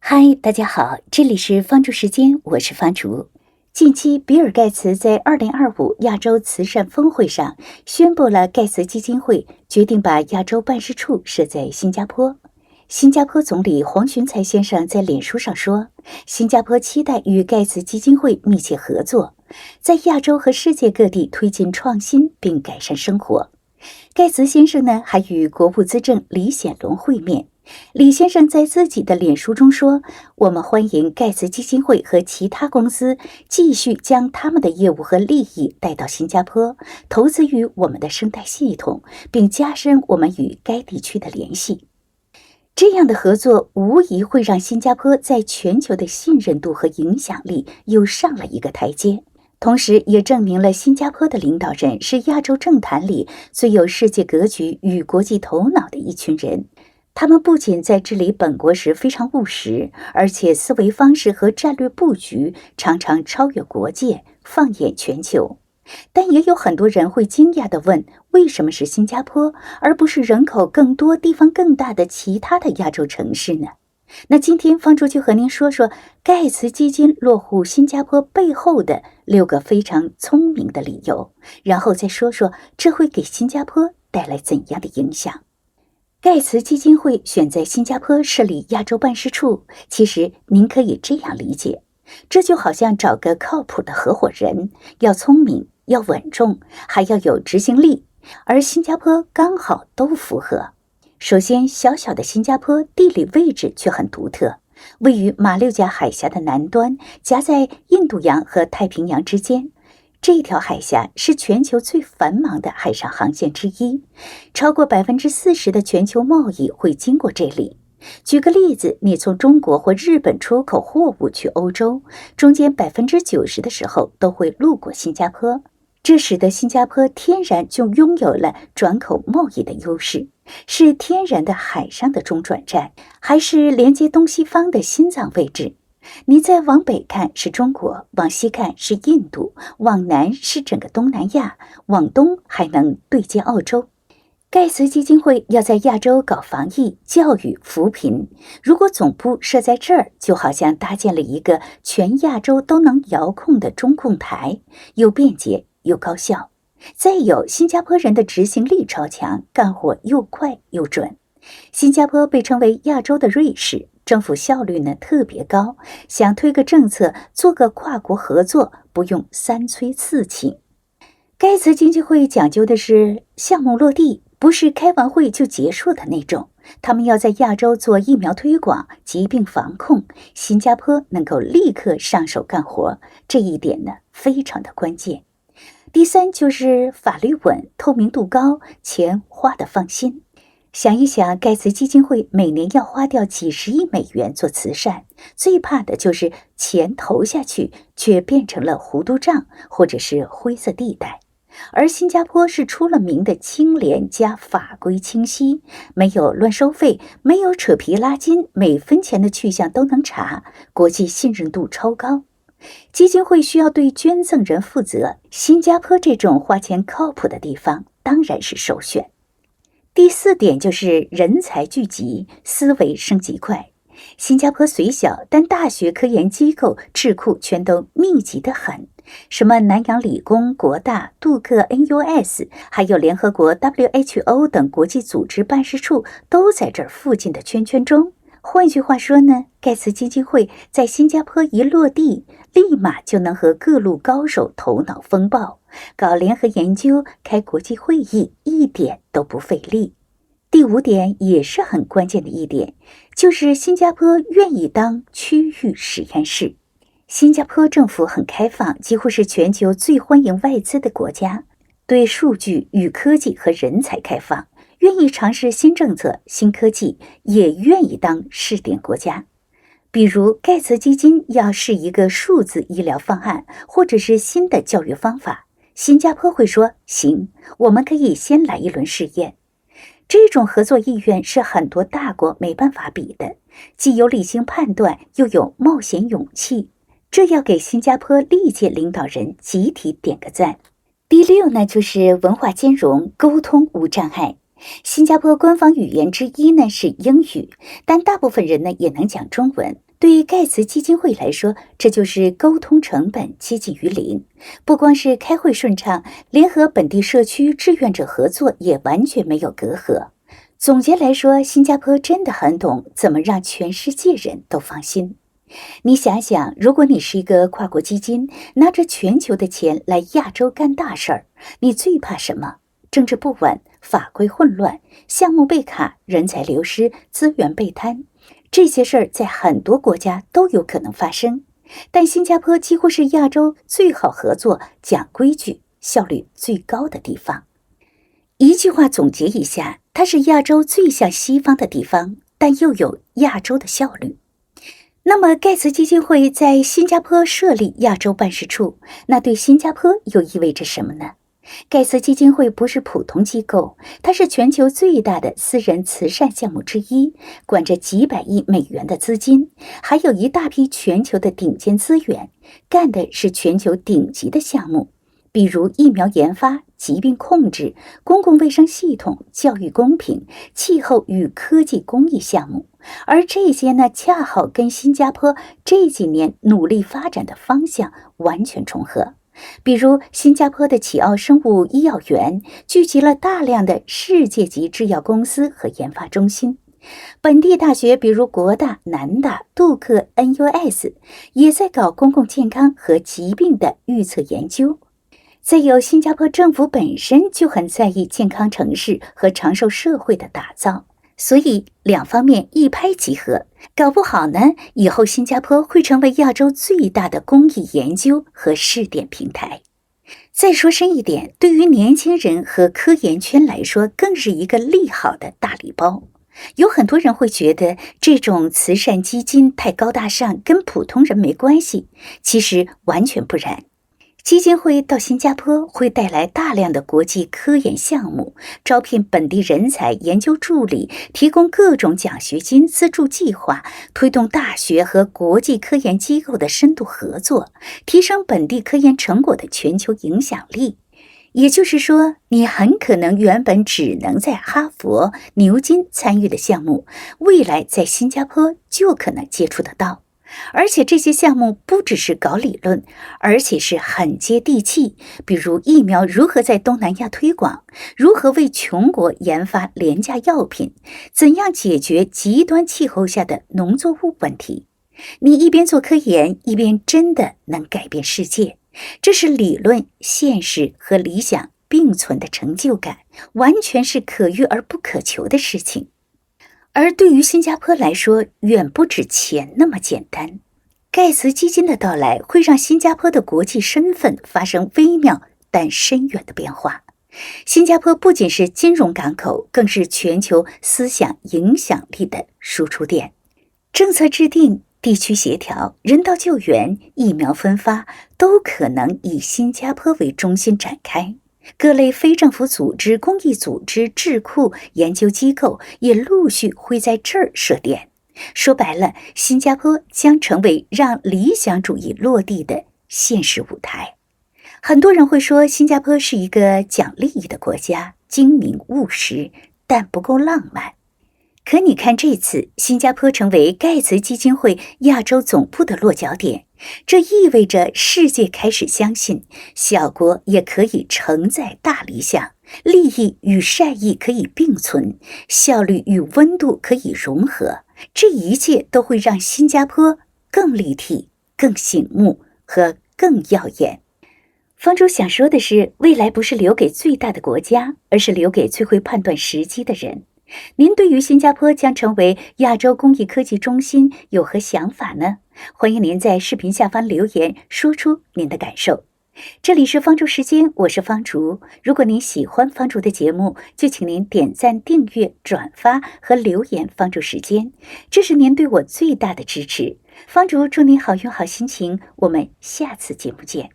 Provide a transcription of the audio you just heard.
嗨，大家好，这里是方竹时间，我是方竹。近期，比尔·盖茨在2025亚洲慈善峰会上宣布了盖茨基金会决定把亚洲办事处设在新加坡。新加坡总理黄循财先生在脸书上说，新加坡期待与盖茨基金会密切合作，在亚洲和世界各地推进创新并改善生活。盖茨先生呢，还与国务资政李显龙会面。李先生在自己的脸书中说：“我们欢迎盖茨基金会和其他公司继续将他们的业务和利益带到新加坡，投资于我们的生态系统，并加深我们与该地区的联系。”这样的合作无疑会让新加坡在全球的信任度和影响力又上了一个台阶。同时也证明了新加坡的领导人是亚洲政坛里最有世界格局与国际头脑的一群人。他们不仅在治理本国时非常务实，而且思维方式和战略布局常常超越国界，放眼全球。但也有很多人会惊讶地问，为什么是新加坡，而不是人口更多、地方更大的其他的亚洲城市呢？那今天方竹就和您说说盖茨基金落户新加坡背后的6个非常聪明的理由，然后再说说这会给新加坡带来怎样的影响。盖茨基金会选在新加坡设立亚洲办事处，其实您可以这样理解，这就好像找个靠谱的合伙人，要聪明，要稳重，还要有执行力，而新加坡刚好都符合。首先，小小的新加坡地理位置却很独特，位于马六甲海峡的南端，夹在印度洋和太平洋之间。这条海峡是全球最繁忙的海上航线之一，超过40%的全球贸易会经过这里。举个例子，你从中国或日本出口货物去欧洲，中间90%的时候都会路过新加坡，这使得新加坡天然就拥有了转口贸易的优势，是天然的海上的中转站，还是连接东西方的心脏位置。你再往北看是中国，往西看是印度，往南是整个东南亚，往东还能对接澳洲。盖茨基金会要在亚洲搞防疫、教育、扶贫，如果总部设在这儿，就好像搭建了一个全亚洲都能遥控的中控台，又便捷又高效。再有，新加坡人的执行力超强，干活又快又准。新加坡被称为亚洲的瑞士，政府效率呢特别高，想推个政策，做个跨国合作，不用3催4请。盖茨基金会讲究的是项目落地，不是开完会就结束的那种。他们要在亚洲做疫苗推广、疾病防控，新加坡能够立刻上手干活，这一点呢非常的关键。第三就是法律稳，透明度高，钱花得放心。想一想，盖茨基金会每年要花掉几十亿美元做慈善，最怕的就是钱投下去却变成了糊涂账或者是灰色地带。而新加坡是出了名的清廉加法规清晰，没有乱收费，没有扯皮拉筋，每分钱的去向都能查，国际信任度超高。基金会需要对捐赠人负责，新加坡这种花钱靠谱的地方当然是首选。第4点就是人才聚集，思维升级快。新加坡虽小，但大学科研机构、智库全都密集得很，什么南洋理工、国大、杜克、NUS， 还有联合国 WHO 等国际组织办事处都在这儿附近的圈圈中。换句话说呢，盖茨基金会在新加坡一落地，立马就能和各路高手头脑风暴，搞联合研究、开国际会议，一点都不费力。第5点也是很关键的一点，就是新加坡愿意当区域实验室。新加坡政府很开放，几乎是全球最欢迎外资的国家，对数据与科技和人才开放，愿意尝试新政策、新科技，也愿意当试点国家。比如盖茨基金要试一个数字医疗方案，或者是新的教育方法，新加坡会说行，我们可以先来一轮试验。这种合作意愿是很多大国没办法比的，既有理性判断，又有冒险勇气，这要给新加坡历届领导人集体点个赞。第6呢，就是文化兼容，沟通无障碍。新加坡官方语言之一呢是英语，但大部分人呢也能讲中文，对于盖茨基金会来说，这就是沟通成本接近于零。不光是开会顺畅，连和本地社区志愿者合作也完全没有隔阂。总结来说，新加坡真的很懂怎么让全世界人都放心。你想想，如果你是一个跨国基金，拿着全球的钱来亚洲干大事儿，你最怕什么？政治不稳、法规混乱、项目被卡、人才流失、资源被贪，这些事儿在很多国家都有可能发生。但新加坡几乎是亚洲最好合作、讲规矩、效率最高的地方。一句话总结一下，它是亚洲最像西方的地方，但又有亚洲的效率。那么盖茨基金会在新加坡设立亚洲办事处，那对新加坡又意味着什么呢？盖茨基金会不是普通机构，它是全球最大的私人慈善项目之一，管着几百亿美元的资金，还有一大批全球的顶尖资源，干的是全球顶级的项目，比如疫苗研发、疾病控制、公共卫生系统、教育公平、气候与科技公益项目。而这些呢，恰好跟新加坡这几年努力发展的方向完全重合。比如新加坡的启奥生物医药园聚集了大量的世界级制药公司和研发中心，本地大学比如国大、南大、杜克、NUS 也在搞公共健康和疾病的预测研究。再有新加坡政府本身就很在意健康城市和长寿社会的打造，所以两方面一拍即合，搞不好呢，以后新加坡会成为亚洲最大的公益研究和试点平台。再说深一点，对于年轻人和科研圈来说，更是一个利好的大礼包。有很多人会觉得这种慈善基金太高大上，跟普通人没关系，其实完全不然。基金会到新加坡会带来大量的国际科研项目，招聘本地人才、研究助理，提供各种奖学金资助计划，推动大学和国际科研机构的深度合作，提升本地科研成果的全球影响力。也就是说，你很可能原本只能在哈佛、牛津参与的项目，未来在新加坡就可能接触得到。而且这些项目不只是搞理论，而且是很接地气，比如疫苗如何在东南亚推广，如何为穷国研发廉价药品，怎样解决极端气候下的农作物问题。你一边做科研，一边真的能改变世界，这是理论、现实和理想并存的成就感，完全是可遇而不可求的事情。而对于新加坡来说，远不止钱那么简单。盖茨基金的到来会让新加坡的国际身份发生微妙但深远的变化。新加坡不仅是金融港口，更是全球思想影响力的输出点。政策制定、地区协调、人道救援、疫苗分发，都可能以新加坡为中心展开。各类非政府组织、公益组织、智库、研究机构也陆续会在这儿设点。说白了，新加坡将成为让理想主义落地的现实舞台。很多人会说，新加坡是一个讲利益的国家，精明务实，但不够浪漫。可你看，这次新加坡成为盖茨基金会亚洲总部的落脚点，这意味着世界开始相信小国也可以承载大理想，利益与善意可以并存，效率与温度可以融合。这一切都会让新加坡更立体、更醒目和更耀眼。方舟想说的是，未来不是留给最大的国家，而是留给最会判断时机的人。您对于新加坡将成为亚洲公益科技中心有何想法呢？欢迎您在视频下方留言，说出您的感受。这里是方竹时间，我是方竹。如果您喜欢方竹的节目，就请您点赞、订阅、转发和留言方竹时间，这是您对我最大的支持。方竹祝您好运好心情，我们下次节目见。